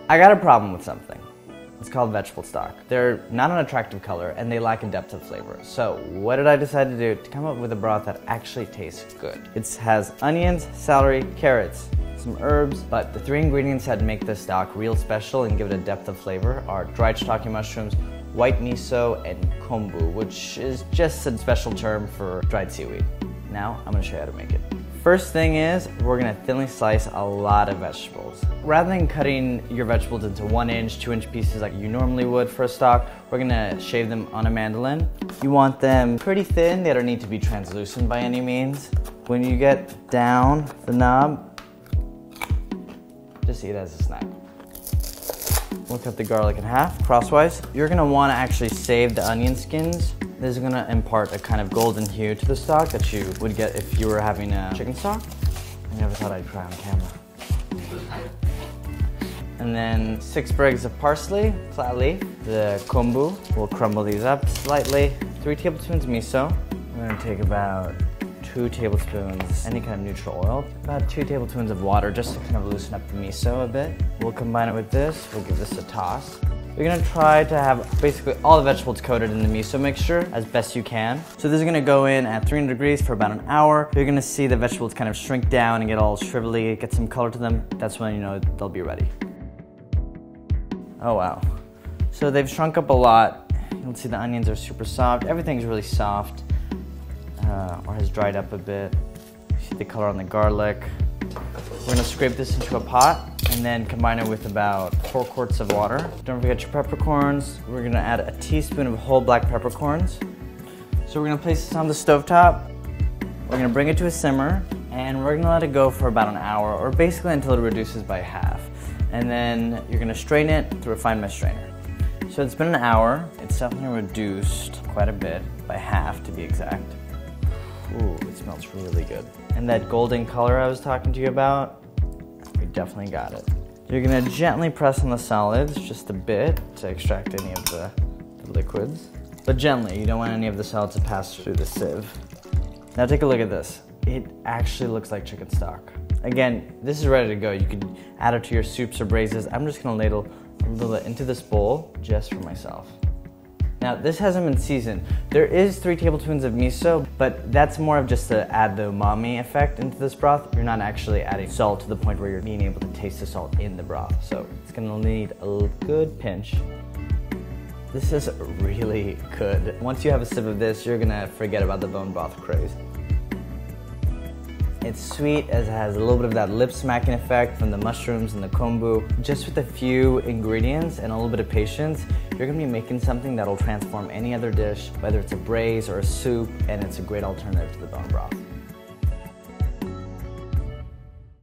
I got a problem with something. It's called vegetable stock. They're not an attractive color and they lack a depth of flavor. So what did I decide to do to come up with a broth that actually tastes good? It has onions, celery, carrots, some herbs, but the 3 ingredients that make this stock real special and give it a depth of flavor are dried shiitake mushrooms, white miso, and kombu, which is just a special term for dried seaweed. Now I'm gonna show you how to make it. First thing is, we're gonna thinly slice a lot of vegetables. Rather than cutting your vegetables into 1-inch, 2-inch pieces like you normally would for a stock, we're gonna shave them on a mandolin. You want them pretty thin. They don't need to be translucent by any means. When you get down the knob, just eat it as a snack. We'll cut the garlic in half, crosswise. You're gonna wanna actually save the onion skins. This is gonna impart a kind of golden hue to the stock that you would get if you were having a chicken stock. I never thought I'd cry on camera. And then 6 sprigs of parsley, flat leaf. The kombu, we'll crumble these up slightly. 3 tablespoons miso. I'm gonna take about 2 tablespoons, any kind of neutral oil. About 2 tablespoons of water just to kind of loosen up the miso a bit. We'll combine it with this, we'll give this a toss. You're gonna try to have basically all the vegetables coated in the miso mixture as best you can. So this is gonna go in at 300 degrees for about an hour. You're gonna see the vegetables kind of shrink down and get all shrivelly, get some color to them. That's when you know they'll be ready. Oh wow. So they've shrunk up a lot. You'll see the onions are super soft. Everything's really soft, or has dried up a bit. You see the color on the garlic. We're gonna scrape this into a pot and then combine it with about 4 quarts of water. Don't forget your peppercorns. We're gonna add a teaspoon of whole black peppercorns. So we're gonna place this on the stovetop. We're gonna bring it to a simmer and we're gonna let it go for about an hour, or basically until it reduces by half. And then you're gonna strain it through a fine mesh strainer. So it's been an hour. It's definitely reduced quite a bit, by half to be exact. Ooh, it smells really good. And that golden color I was talking to you about, we definitely got it. You're gonna gently press on the solids just a bit to extract any of the liquids. But gently, you don't want any of the solids to pass through the sieve. Now take a look at this. It actually looks like chicken stock. Again, this is ready to go. You could add it to your soups or braises. I'm just gonna ladle a little bit into this bowl just for myself. Now, this hasn't been seasoned. There is 3 tablespoons of miso, but that's more of just to add the umami effect into this broth. You're not actually adding salt to the point where you're being able to taste the salt in the broth. So it's gonna need a good pinch. This is really good. Once you have a sip of this, you're gonna forget about the bone broth craze. It's sweet as it has a little bit of that lip smacking effect from the mushrooms and the kombu. Just with a few ingredients and a little bit of patience, you're gonna be making something that'll transform any other dish, whether it's a braise or a soup, and it's a great alternative to the bone broth.